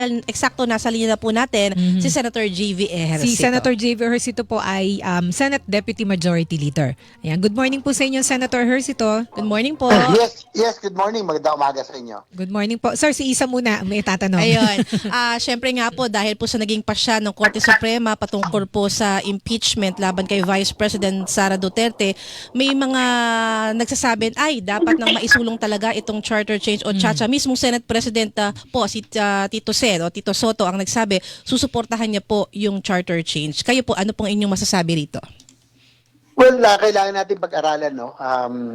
Eksakto nasa linya na po natin si Senator JV Ejercito. Si Senator JV Ejercito po ay Senate Deputy Majority Leader. Ayan, good morning po sa inyo, Senator Ejercito. Good morning po. Yes, good morning. Magandang umaga sa inyo. Good morning po. Sir, si Isa muna may tatanong. Ayun. Syempre nga po dahil po sa naging pasya ng Korte Suprema patungkol po sa impeachment laban kay Vice President Sara Duterte, may mga nagsasabi ay dapat nang maisulong talaga itong charter change o chacha. Mismong Senate President po si Tito Sen o Tito Soto ang nagsabi susuportahan niya po yung charter change. Kayo po, ano pong inyong masasabi rito? Well, kailangan natin pag-aralan, no?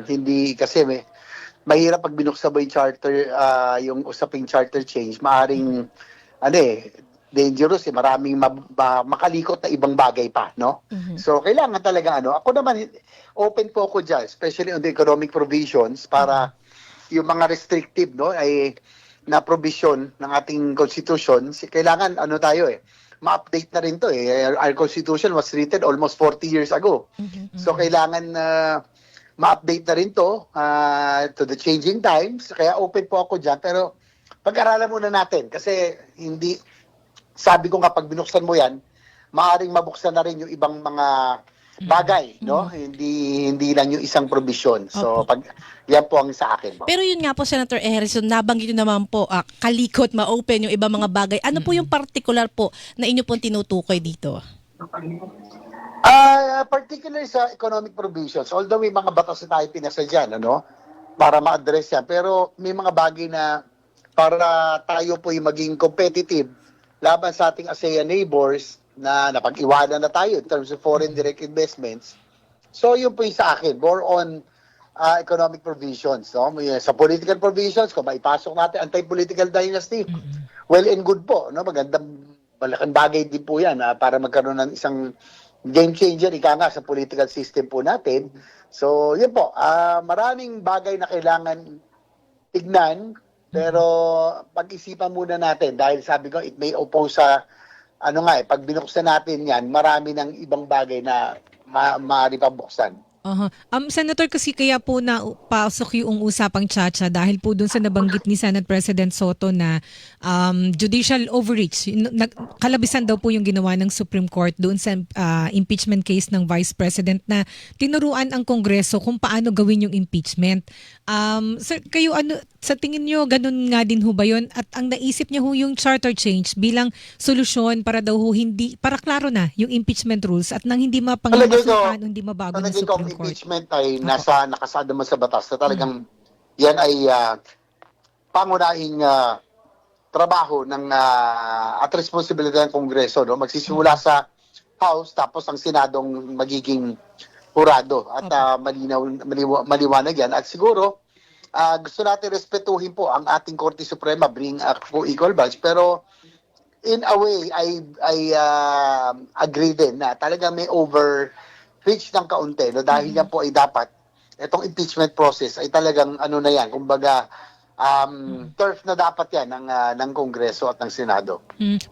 Hindi kasi mahirap pag binuksan mo yung charter, yung usaping charter change, maaring dangerous maraming makalikot na ibang bagay pa, no? So kailangan talaga ako naman open po ako diyan, especially on the economic provisions para yung mga restrictive, no, ay na provision ng ating constitution, kailangan ma-update na rin to Our constitution was written almost 40 years ago. So kailangan ma-update na rin to the changing times. Kaya open po ako diyan, pero pag-aralan muna natin kasi hindi, sabi ko nga pag binuksan mo yan, maaaring mabuksan na rin yung ibang mga bagay, no? Hindi lang yung isang provision. So yan po ang sa akin. Pero yun nga po, Senator Ejercito, nabanggit nyo naman po, kalikot, ma-open yung ibang mga bagay. Ano po yung particular po na inyo pong tinutukoy dito? Particularly sa economic provisions, although may mga batas na tayo pinasa dyan, para ma-address yan. Pero may mga bagay na para tayo po yung maging competitive laban sa ating ASEAN neighbors na napag-iwanan na tayo in terms of foreign direct investments. So yun po yung sa akin, more on economic provisions. No? Sa political provisions, kung maipasok natin anti-political dynasty, well and good po. No? Magandang, malaking bagay din po yan para magkaroon ng isang game changer, ika nga, sa political system po natin. So yun po, maraming bagay na kailangan tignan, pero pag-isipan muna natin dahil sabi ko, it may oppose sa pag binuksan natin yan, marami ng ibang bagay na maaari pa buksan. Senator, kasi kaya po na pasok yung usapang chacha dahil po dun sa nabanggit ni Senate President Soto na judicial overreach. Kalabisan daw po yung ginawa ng Supreme Court doon sa impeachment case ng Vice President na tinuruan ang Kongreso kung paano gawin yung impeachment. Sir, kayo sa tingin nyo, ganun nga din ho ba yun? At ang naisip niya ho yung charter change bilang solusyon para daw ho para klaro na yung impeachment rules at nang hindi mapangingasukan, hindi mabago ng Supreme Court. Impeachment ay nakasada mo sa batas na talagang yan ay pangunahing trabaho ng at responsibilidad ng Kongreso, no? Magsisimula sa House tapos ang Senadong magiging hurado at maliwanag yan. At siguro gusto natin respetuhin po ang ating Korte Suprema, bring po equal badge, pero in a way I agree din na talagang may overreach ng kaunti, no? Dahil yan po ay dapat itong impeachment process ay talagang na yan, kumbaga turf na dapat yan ng Kongreso at ng Senado.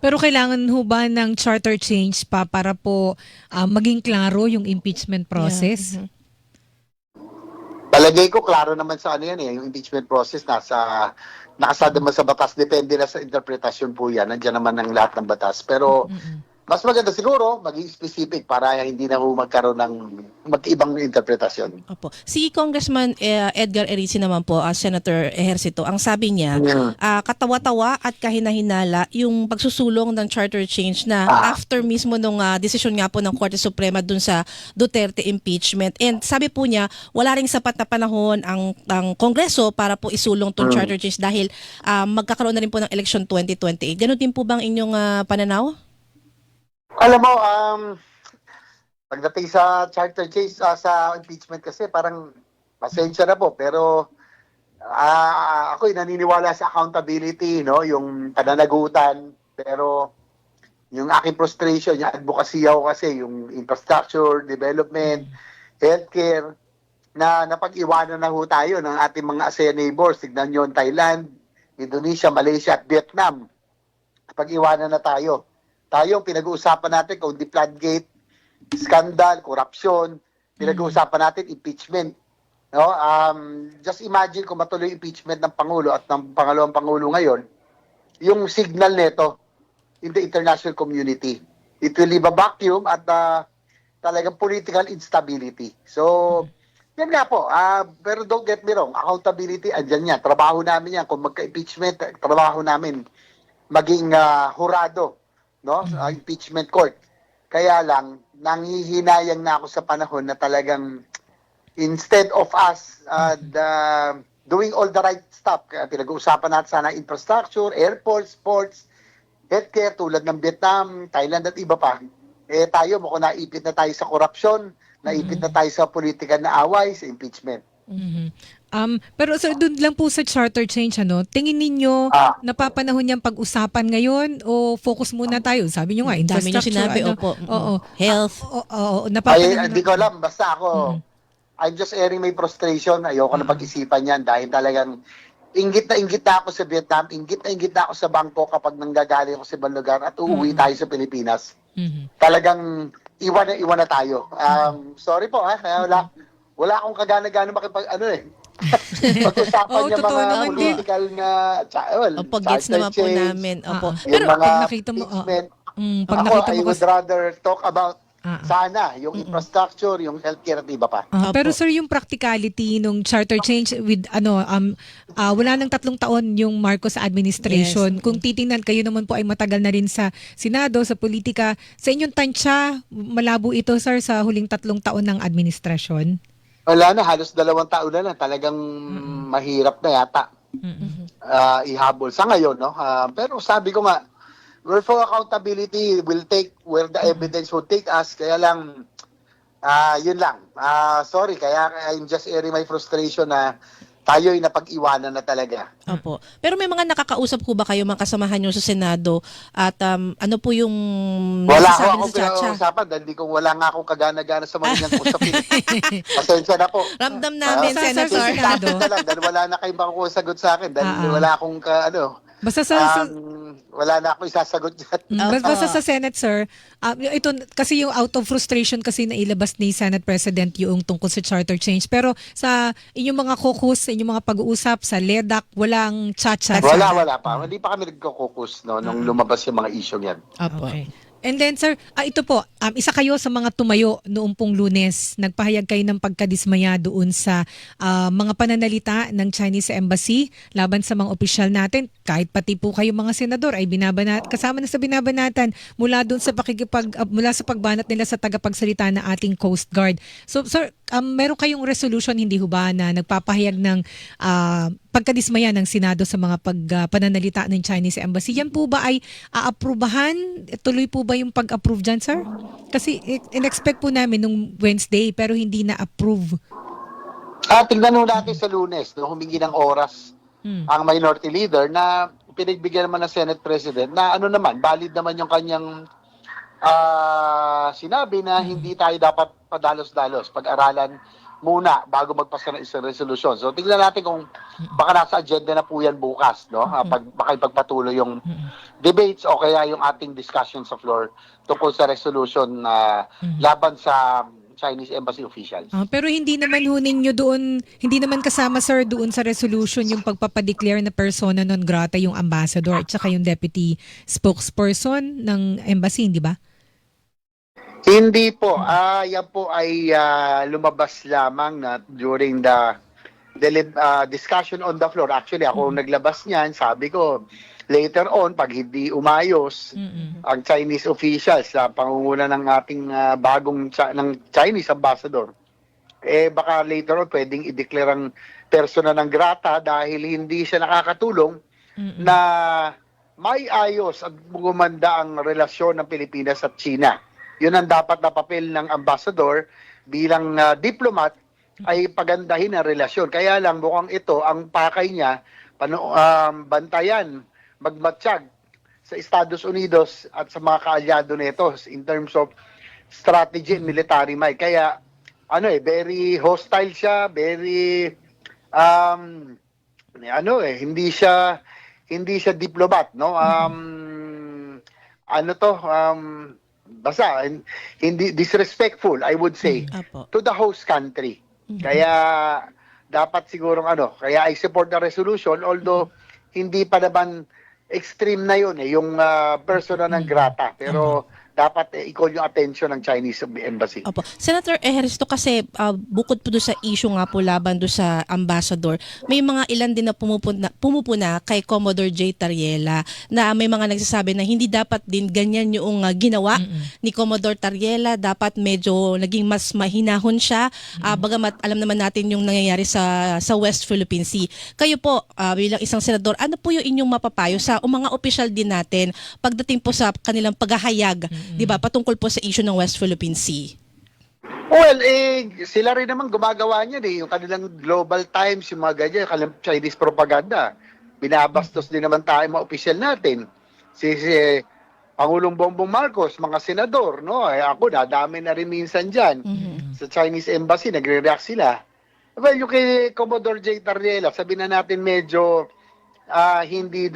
Pero kailangan ho ba ng charter change pa para po maging klaro yung impeachment process? Yeah. Palagay ko klaro naman sa yan yung impeachment process nakasada naman sa batas, depende na sa interpretasyon po yan, nandiyan naman ang lahat ng batas, pero mas maganda siguro maging specific para hindi na magkaroon ng mag-ibang interpretasyon. Opo. Si Congressman Edgar Erici naman po, Senator Ejercito, ang sabi niya, katawa-tawa at kahina-hinala yung pagsusulong ng charter change na after mismo nung desisyon nga po ng Korte Suprema dun sa Duterte impeachment. And sabi po niya, wala ring sapat na panahon ang Kongreso para po isulong tong charter change dahil magkakaroon na rin po ng election 2028. Ganun din po bang inyong pananaw? Alam mo, pagdating sa charter change, sa impeachment kasi parang pasensya na po, pero ako'y naniniwala sa accountability, no? Yung pananagutan, pero yung aking frustration, yung advocacy ako kasi, yung infrastructure, development, healthcare, na napag-iwanan na ho tayo ng ating mga ASEAN neighbors. Tignan nyo, Thailand, Indonesia, Malaysia at Vietnam. Napag-iwanan na tayo. Tayo, pinag-uusapan natin kung di floodgate, scandal, corruption, pinag-uusapan natin impeachment. No? Just imagine kung matuloy impeachment ng Pangulo at ng pangalawang Pangulo ngayon, yung signal nito in the international community. It will leave a vacuum at talagang political instability. So, yan nga po. Pero don't get me wrong, accountability, andyan yan. Trabaho namin yan. Kung magka-impeachment, trabaho namin maging hurado, no? Impeachment court. Kaya lang, nanghihinayang na ako sa panahon na talagang instead of us doing all the right stuff, kaya pinag-uusapan natin sana infrastructure, airports, ports, healthcare tulad ng Vietnam, Thailand at iba pa, tayo mukhang naipit na tayo sa korupsyon, naipit na tayo sa politika na away, sa impeachment. Pero sir, doon lang po sa charter change, tingin ninyo napapanahon niyang pag-usapan ngayon o focus muna tayo? Sabi niyo nga, Dami niyo infrastructure. sinabi, opo. Health. Hindi ko alam, basta ako, I'm just airing my frustration. Ayoko na pag-isipan yan dahil talagang inggit na ako sa Vietnam, inggit na ako sa Bangkok kapag nanggagaling ako sa ibang lugar at uuwi tayo sa Pilipinas. Talagang iwan na tayo. Sorry po wala akong kagana-gana pag-usapan niya totoo mga naman political na Opo, gets naman po namin. Opo. Yung mga pag nakita mo, impeachment, pag ako, nakita I mo would rather talk about sana yung infrastructure, yung healthcare at iba pa. Pero sir, yung practicality nung charter change with wala nang 3 taon yung Marcos administration. Kung titingnan, kayo naman po ay matagal na rin sa Senado, sa politika. Sa inyong tansya, malabo ito sir sa huling 3 taon ng administrasyon? Wala na, halos 2 taon na lang. Talagang mahirap na yata ihabol sa ngayon. No? Pero sabi ko nga, we're for accountability. We'll take where the evidence will take us. Kaya lang, yun lang. Sorry, kaya I'm just airing my frustration na tayo'y napag-iwanan na talaga. Opo. Pero may mga nakakausap po ba kayo, mga kasamahan nyo sa Senado? At ano po yung Wala nasasabi ako nila sa Chacha? pinag-uusapan dahil wala nga akong kagana-gana sa mga niyang usapin. Pasensya na po. Ramdam namin, Sa Senator. Senado. Dahil wala na kayong makukusagot sa akin dahil wala akong Basta sa wala na akong isasagot dyan. basta sa Senate, sir, ito kasi yung out of frustration kasi nailabas ni Senate President yung tungkol sa charter change. Pero sa inyong mga caucus, sa inyong mga pag-uusap, sa LEDAC, walang chacha. Wala pa. Hindi pa kami nagko-caucus nung lumabas yung mga issue yan. Opo. Okay. And then sir, ito po, isa kayo sa mga tumayo noong pong Lunes. Nagpahayag kayo ng pagkadismaya doon sa mga pananalita ng Chinese Embassy laban sa mga opisyal natin. Kahit pati po kayo mga senador ay kasama na sa binabanatan mula doon sa mula sa pagbanat nila sa tagapagsalita na ating Coast Guard. So sir, meron kayong resolution, hindi ho ba, na nagpapahayag ng pagkadismaya ng Senado sa mga pananalita ng Chinese Embassy? Yan po ba ay aaprubahan? Tuloy po ba yung pag-approve dyan, sir? Kasi in-expect po namin nung Wednesday pero hindi na-approve. Tingnan nung natin sa Lunes, humingi ng oras ang minority leader na pinagbigyan naman ng Senate President na valid naman yung kanyang sinabi na hindi tayo dapat padalos-dalos, pag-aralan muna bago magpasa ng isang resolution. So tingnan natin kung baka nasa agenda na po yan bukas, no? Baka ipagpatuloy yung debates o kaya yung ating discussion sa floor tungkol sa resolution laban sa Chinese Embassy officials. Pero hindi naman ho ninyo doon, hindi naman kasama sir doon sa resolution yung pagpapadeclare na persona non grata yung ambassador at saka yung deputy spokesperson ng embassy, di ba? Hindi po. Yan po ay lumabas lamang na during the discussion on the floor. Actually, ako naglabas niyan. Sabi ko, later on, pag hindi umayos ang Chinese officials sa pangunguna ng ating bagong ng Chinese ambassador, baka later on pwedeng i-declare ang persona ng grata dahil hindi siya nakakatulong na may ayos at gumanda ang relasyon ng Pilipinas at China. Yun ang dapat na papel ng ambassador bilang diplomat ay pagandahin ang relasyon. Kaya lang mukhang ito, ang pakay niya, bantayan, magmatsyag sa Estados Unidos at sa mga kaalyado nito in terms of strategy and military might. Kaya, very hostile siya, very, hindi siya diplomat, no? Basta, hindi disrespectful, I would say, to the host country. Kaya, dapat sigurong kaya I support the resolution, although, hindi pa naman extreme na yun yung persona ng grata. Pero dapat i-call yung attention ng Chinese Embassy. Opo. Senator Ejercito, kasi bukod po doon sa issue nga po laban doon sa ambassador, may mga ilan din na pumupuna kay Commodore J. Tariela na may mga nagsasabi na hindi dapat din ganyan yung ginawa ni Commodore Tariela. Dapat medyo naging mas mahinahon siya. Bagamat alam naman natin yung nangyayari sa West Philippine Sea. Kayo po, bilang isang senador, ano po yung inyong mapapayo sa mga opisyal din natin pagdating po sa kanilang paghahayag, di ba, patungkol po sa issue ng West Philippine Sea? Well, sila rin naman gumagawa niyan yung kanilang Global Times, yung mga ganyan, kanilang Chinese propaganda. Binabastos din naman tayo mga opisyal natin. Si Pangulong Bongbong Marcos, mga senador, no? Ako, nadami na rin minsan dyan. Sa Chinese Embassy, nagre-react sila. Well, yung kay Commodore J. Tariela, sabi na natin medyo hindi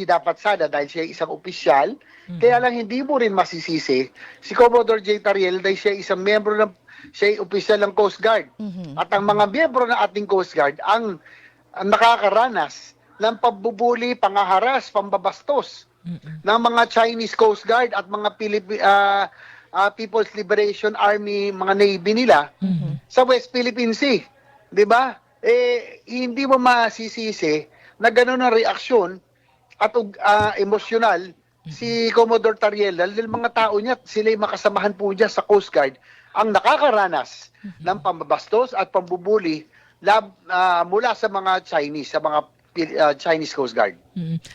dapat sana dahil siya isang opisyal. Kaya lang hindi mo rin masisisi si Commodore J. Tariela dahil siya isang miyembro siya opisyal ng Coast Guard. At ang mga miyembro ng ating Coast Guard ang nakakaranas ng pambubuli, pangaharas, pambabastos ng mga Chinese Coast Guard at mga People's Liberation Army, mga Navy nila sa West Philippine Sea. 'Di ba? Hindi mo masisisi na gano'n ang reaksyon at emosyonal si Commodore Tariela dahil mga tao niya, sila yung makasamahan po niya sa Coast Guard ang nakakaranas ng pambabastos at pambubuli mula sa mga Chinese, sa mga Chinese Coast Guard.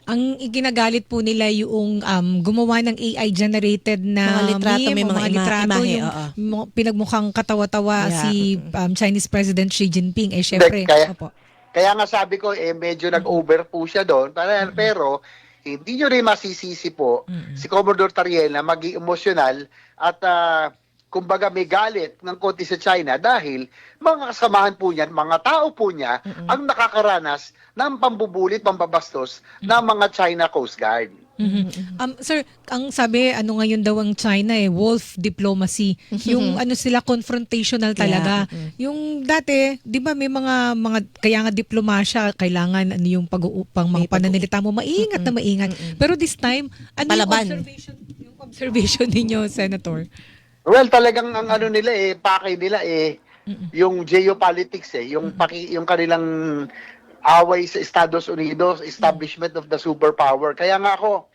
Ang iginagalit po nila yung gumawa ng AI-generated na Mga litrato, may mga litrato, imahe, yung pinagmukhang katawa-tawa si Chinese President Xi Jinping. Syempre, Kaya nga sabi ko, medyo nag-over po siya doon. Pero hindi nyo rin masisisi po si Commodore Tariela maging emosyonal at kumbaga may galit ng konti sa China dahil mga kasamahan po niyan, mga tao po niya ang nakakaranas ng pambubulit, pambabastos ng mga China Coast Guard. Sir, ang sabi, ngayon daw ang China wolf diplomacy. Yung sila confrontational talaga. Yung dati, di ba may mga kaya nga diplomasya, kailangan yung mga pananalita mo, maingat na maingat. Pero this time, yung observation ninyo, Senator? Well, talagang ang pakay nila yung geopolitics yung kanilang away sa Estados Unidos, establishment of the superpower. Kaya nga ako,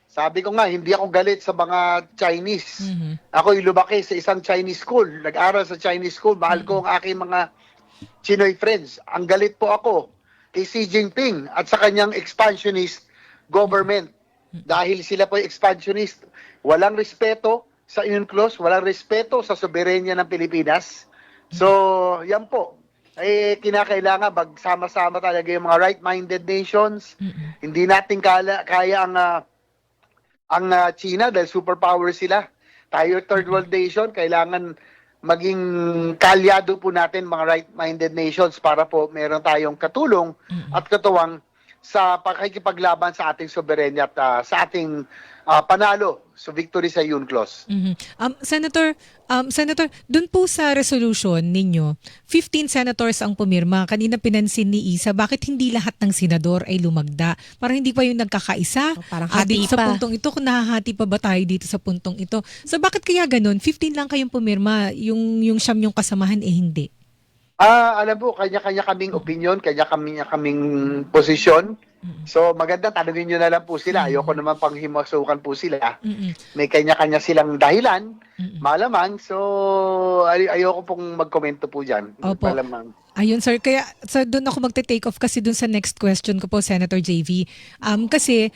sabi ko nga, hindi ako galit sa mga Chinese. Ako lumaki sa isang Chinese school, nag-aral sa Chinese school, mahal ko ang aking mga Chinoy friends. Ang galit po ako kay Xi Jinping at sa kanyang expansionist government. Dahil sila po expansionist, walang respeto sa UNCLOS, walang respeto sa soberenya ng Pilipinas. So, yan po. Kinakailangan magsama-sama talaga yung mga right-minded nations. Hindi natin kaya ang China dahil superpower sila. Tayo third world nation, kailangan maging kalyado po natin mga right-minded nations para po meron tayong katulong at katuwang sa pakikipaglaban sa ating soberenya at sa ating panalo sa victory sa UNCLOS. Senator, dun po sa resolution ninyo, 15 senators ang pumirma. Kanina pinansin ni Isa, bakit hindi lahat ng senador ay lumagda? Parang hindi pa yung nagkakaisa. Parang hati Sa pa. puntong ito, kung nahahati pa ba tayo dito sa puntong ito? So bakit kaya ganun? 15 lang kayong pumirma, yung siyam yung kasamahan hindi. Alam mo, kanya-kanya kaming opinion, kanya-kanya kaming posisyon. So maganda, tanungin nyo na lang po sila. Ayoko naman pang himasukan po sila. May kanya-kanya silang dahilan, malamang. So ayoko pong magkomento po dyan. Opo. Malamang. Ayun sir, kaya doon ako magte-take off kasi doon sa next question ko po, Senator JV. Kasi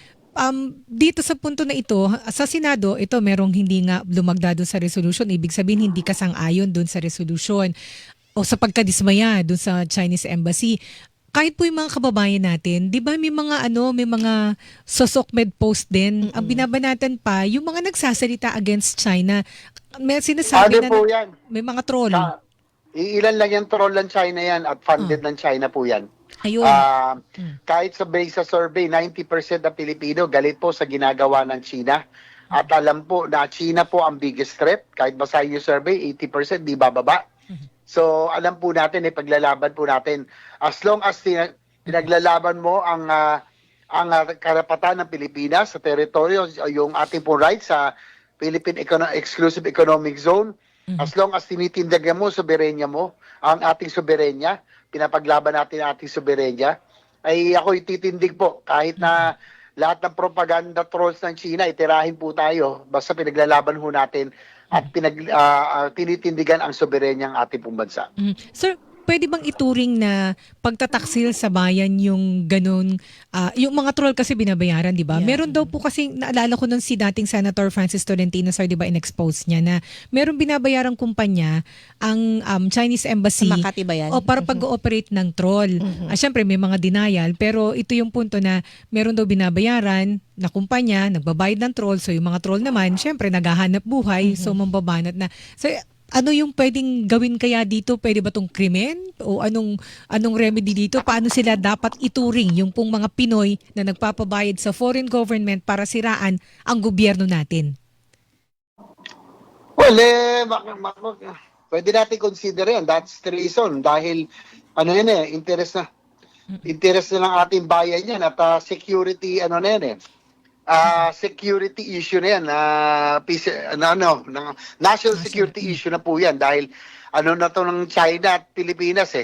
dito sa punto na ito, sa Senado, ito merong hindi nga lumagda doon sa resolution. Ibig sabihin, hindi kasang-ayon doon sa resolution o sa pagkadismaya doon sa Chinese Embassy. Kahit po yung mga kababayan natin, di ba may mga sosokmed post din. Ang binabanatan pa, yung mga nagsasalita against China. May sinasabi po yan? May mga troll. Ilan lang yung troll ng China yan at funded ng China po yan. Ayun. Kahit sa base sa survey, 90% ng Pilipino galit po sa ginagawa ng China. At alam po na China po ang biggest threat. Kahit basahin yung survey, 80% di bababa. So alam po natin, paglalaban po natin. As long as pinaglalaban mo ang ang karapatan ng Pilipinas sa teritoryo, yung ating po rights sa Philippine Exclusive Economic Zone. As long as tinitindigan mo, soberenya mo, ang ating soberenya, pinapaglaban natin ang ating soberenya, ay ako ititindig po. Kahit na lahat ng propaganda trolls ng China, itirahin po tayo, basta pinaglalaban ho natin at tinitindigan ang soberenya ng ating pong bansa. Sir, pwede bang ituring na pagtataksil sa bayan yung ganun, yung mga troll kasi binabayaran, di ba? Yeah. Meron daw po kasi, naalala ko nun si dating Senator Francis Tolentino, sir, di ba, in-expose niya na meron binabayarang kumpanya ang Chinese Embassy Sa Makati ba yan? o para pag-ooperate ng troll. Siyempre, may mga denial, pero ito yung punto na meron daw binabayaran na kumpanya, nagbabayad ng troll, so yung mga troll naman, siyempre, naghahanap buhay, so mambabanat na. So, ano yung pwedeng gawin kaya dito? Pwede ba itong krimen? O anong remedy dito? Paano sila dapat ituring yung pong mga Pinoy na nagpapabayad sa foreign government para siraan ang gobyerno natin? Well, pwede natin consider yan. That's the reason. Dahil, interest na ng ating bayan yan at security, security issue na yan, national security issue na po yan dahil na to ng China at Pilipinas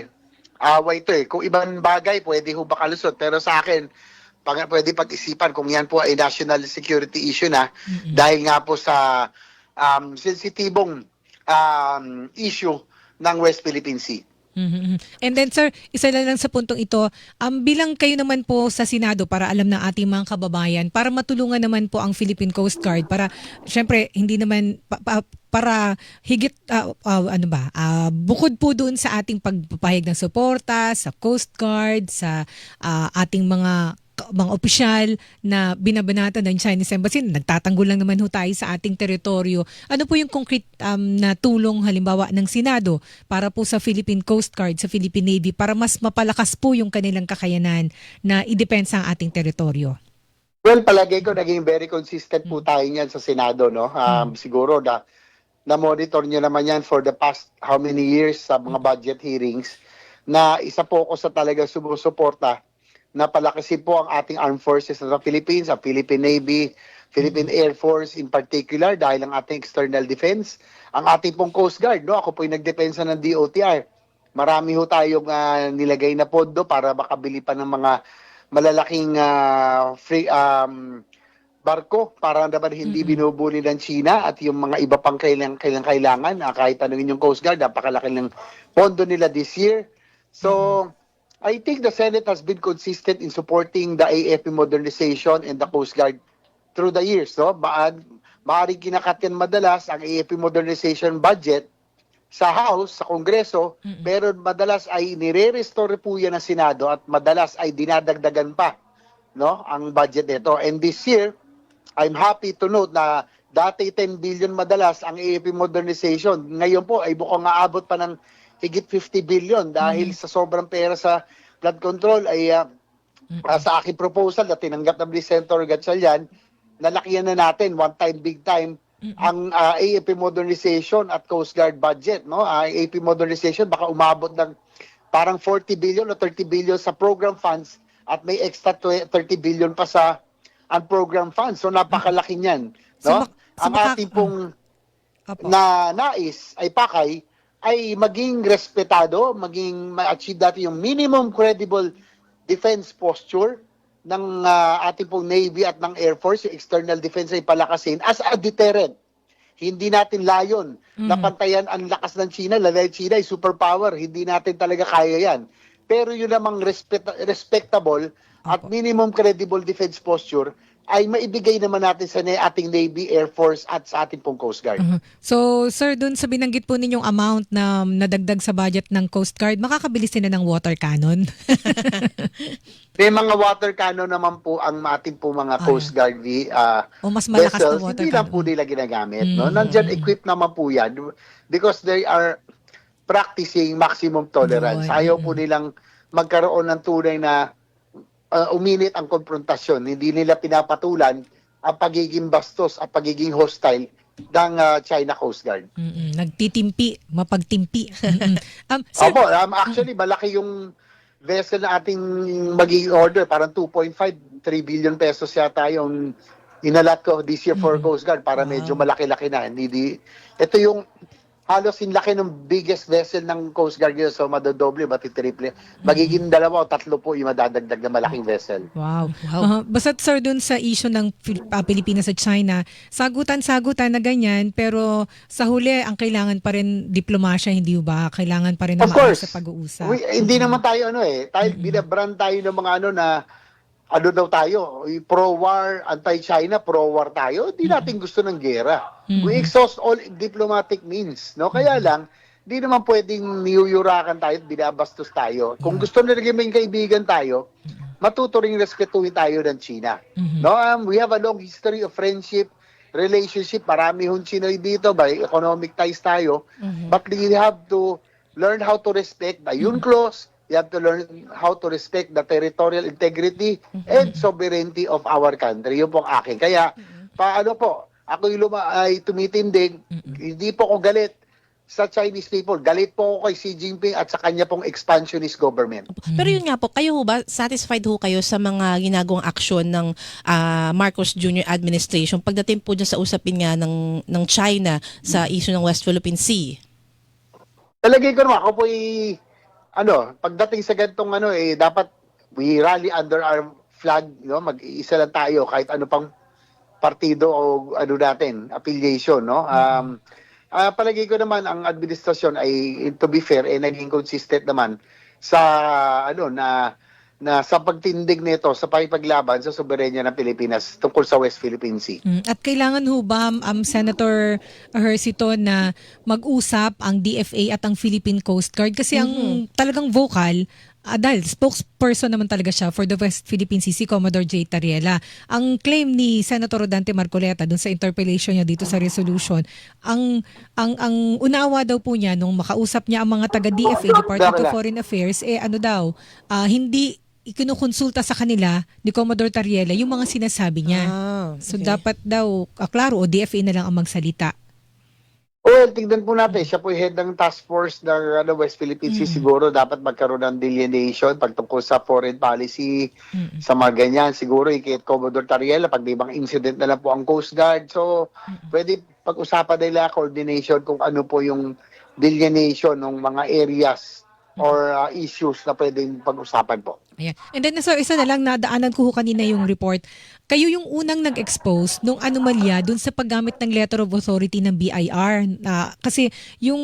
away to Kung ibang bagay, pwede ho bakalusot. Pero sa akin, pwede pag-isipan kung yan po ay national security issue na dahil nga po sa sensitibong issue ng West Philippine Sea. And then sir, isa lang sa puntong ito, bilang kayo naman po sa Senado para alam ng ating mga kababayan, para matulungan naman po ang Philippine Coast Guard para syempre hindi naman para higit bukod po doon sa ating pagpapahayag ng suporta sa Coast Guard, sa ating mga opisyal na binabanatan ng Chinese Embassy, nagtatanggol lang naman ho tayo sa ating teritoryo. Ano po yung concrete na tulong halimbawa ng Senado para po sa Philippine Coast Guard, sa Philippine Navy para mas mapalakas po yung kanilang kakayanan na idepensa ang ating teritoryo? Well, palagay ko naging very consistent po tayo niyan sa Senado, no? Siguro na-monitor niyo naman yan for the past how many years sa mga budget hearings na isa po ako sa talagang sumusuporta na palakasin po ang ating armed forces sa Philippines, sa Philippine Navy, Philippine Air Force in particular dahil ang ating external defense, ang ating pong Coast Guard, no? Ako po yung nagdepensa ng DOTR. Marami ho tayong nilagay na pondo para makabili pa ng mga malalaking barko para naman hindi binubuli ng China at yung mga iba pang kailangan. Kahit tanungin yung Coast Guard, napakalaki ng pondo nila this year. So, I think the Senate has been consistent in supporting the AFP modernization and the Coast Guard through the years. No? Maaaring kinakat yan madalas ang AFP modernization budget sa House, sa Kongreso, pero madalas ay nire-restore po yan ng Senado at madalas ay dinadagdagan pa, no, ang budget nito. And this year, I'm happy to note na dati 10 billion madalas ang AFP modernization. Ngayon po ay bukang aabot pa ng higit 50 billion dahil sa sobrang pera sa flood control ay sa aking proposal na tinanggap ng Senator Gatchalian, nalakihan na natin one time, big time ang AFP modernization at Coast Guard budget. No? AFP modernization baka umabot ng parang 40 billion o 30 billion sa program funds at may extra 30 billion pa sa unprogram funds. So napakalaki niyan. No? Ang ating pong nais ay pakay ay maging respetado, maging ma-achieve dati yung minimum credible defense posture ng ating pong Navy at ng Air Force, yung external defense ay palakasin as a deterrent. Hindi natin layon na pantayan ang lakas ng China. Dahil China ay superpower, hindi natin talaga kaya yan. Pero yun namang respectable at minimum credible defense posture ay maibigay naman natin sa ating Navy, Air Force at sa ating pong Coast Guard. So, sir, dun sa binanggit po ninyong amount na nadagdag sa budget ng Coast Guard, makakabili sila ng water cannon? May mga water cannon naman po ang ating po mga Coast Guard o mas malakas vessels. na water Hindi lang cannon? po nila ginagamit. No? Nandyan equipped naman po yan because they are practicing maximum tolerance. Ayaw po nilang magkaroon ng tunay na uminit ang konfrontasyon. Hindi nila pinapatulan ang pagiging bastos at pagiging hostile ng China Coast Guard. Nagtitimpi, mapagtimpi. Sir, Opo, actually malaki yung vessel na ating magiging order, parang 2.5-3 billion pesos yata yung inalat ko this year for Coast Guard para medyo malaki-laki na. Ito yung halos yung laki ng biggest vessel ng Coast Guard yun. So, madodoble, matitriple. Magiging 2 o 3 po yung madadagdag na malaking vessel. Wow. Basta sir, dun sa issue ng Pilipinas at China, sagutan na ganyan, pero sa huli, ang kailangan pa rin diplomasya, hindi ba? Kailangan pa rin na Of course. sa pag-uusap. Hindi naman tayo binabrand tayo ng mga ano daw tayo, pro-war, anti-China, pro-war tayo. Hindi natin gusto ng gera. We exhaust all diplomatic means. No? Kaya lang, di naman pwedeng niyuyurakan tayo at binabastos tayo. Kung gusto na maging kaibigan tayo, matuto ring respetuhin tayo ng China. No? We have a long history of friendship, relationship. Marami hong Chinoy dito, by economic ties tayo. But we have to learn how to respect the UNCLOS. You have to learn how to respect the territorial integrity and sovereignty of our country. Yun po ang akin. Kaya, paano po, ako ay tumitindig, hindi po ako galit sa Chinese people. Galit po ako kay Xi Jinping at sa kanya pong expansionist government. Pero yun nga po, kayo ho ba, satisfied ho kayo sa mga ginagawang aksyon ng Marcos Jr. administration pagdating po dyan sa usapin nga ng China sa issue ng West Philippine Sea? Talagay ko naman, ako po pagdating sa ganitong dapat we rally under our flag, mag-iisa lang tayo kahit ano pang partido o natin, affiliation, no? Palagay ko naman ang administrasyon ay, to be fair, naging consistent naman sa na sa pagtindig nito sa pakipaglaban sa soberenya ng Pilipinas tungkol sa West Philippine Sea. At kailangan ho ba, Senator Ejercito, na mag-usap ang DFA at ang Philippine Coast Guard? Kasi ang talagang vocal, dahil spokesperson naman talaga siya for the West Philippine Sea, si Commodore J. Tariela. Ang claim ni Senator Rodante Marcoleta dun sa interpellation niya dito sa resolution, ang unawa daw po niya nung makausap niya ang mga taga-DFA, Department of Foreign Affairs, hindi ikinukonsulta sa kanila ni Commodore Tariela yung mga sinasabi niya. Okay. So dapat daw, klaro, o DFA na lang ang magsalita. Well, tignan po natin. Siya po yung head ng task force ng West Philippine Sea. Siguro dapat magkaroon ng delineation pagtungkol sa foreign policy, sa mga ganyan. Siguro kay Commodore Tariela, pag may mga incident na lang po ang Coast Guard. So, pwede pag-usapan nila coordination kung ano po yung delineation ng mga areas or issues na pwedeng pag-usapan po. Ayan. And then, sir, isa na lang, nadaanan ko kanina yung report. Kayo yung unang nag-expose nung anomalya dun sa paggamit ng letter of authority ng BIR. Kasi yung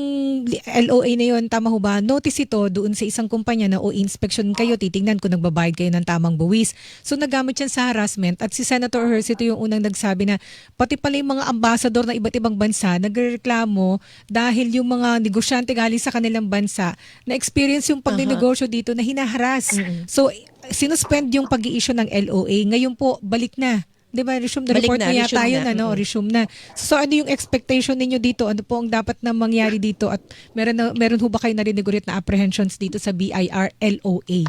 LOA na yun, tama ho ba, notice ito doon sa isang kumpanya na inspection kayo, titingnan kung nagbabayad kayo ng tamang buwis. So nagamit yan sa harassment at si Senator Ejercito yung unang nagsabi na pati pala yung mga ambassador ng iba't ibang bansa nagreklamo dahil yung mga negosyante galing sa kanilang bansa na experience yung pagninegosyo dito na hinaharas. So, sinuspend yung pag-i-issue ng LOA. Ngayon po, balik na. Di ba? Resume the report na yata yun. Resume na. So, ano yung expectation ninyo dito? Ano po ang dapat na mangyari dito? At meron ho ba kayo narinig ulit na apprehensions dito sa BIR LOA?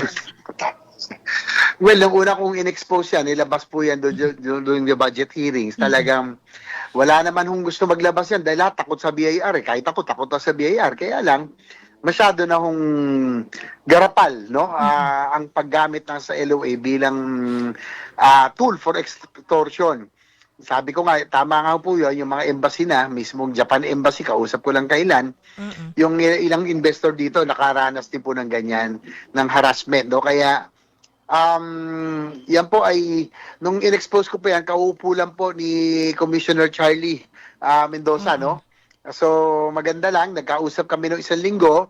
Well, nung una kong in-expose yan, nilabas po yan during the budget hearings. Talagang wala naman hong gusto maglabas yan dahil takot sa BIR. Kahit takot na sa BIR. Kaya lang, masyado na hong garapal, no? Ang paggamit ng sa LOA bilang tool for extortion. Sabi ko nga, tama nga po yun, yung mga embassy na, mismong Japan Embassy, kausap ko lang kailan, yung ilang investor dito nakaranas din po ng ganyan, ng harassment, no? Kaya, yan po ay, nung in-expose ko po yan, kaupo lang po ni Commissioner Charlie Mendoza, no? So, maganda lang, nagkausap kami noong 1 linggo,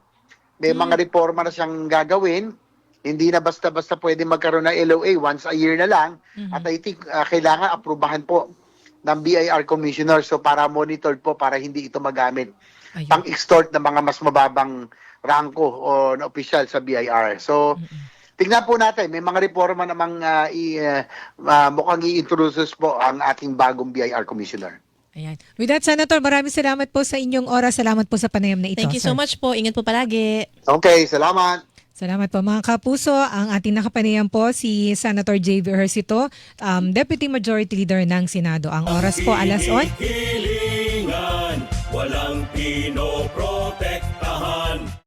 may mga reforma na siyang gagawin, hindi na basta-basta pwede magkaroon ng LOA, once a year na lang, at I think kailangan aprubahan po ng BIR Commissioner, so para monitored po, para hindi ito magamit pang-extort ng mga mas mababang rangko o na opisyal sa BIR. So, tingnan po natin, may mga reforma namang mukhang i-introduce po ang ating bagong BIR Commissioner. Ayan. With that, Senator, maraming salamat po sa inyong oras. Salamat po sa panayam na ito. Thank you so much po. Ingat po palagi. Okay, salamat. Salamat po mga kapuso. Ang ating nakapanayam po si Senator J.V. Ejercito, Deputy Majority Leader ng Senado. Ang oras po alas 8.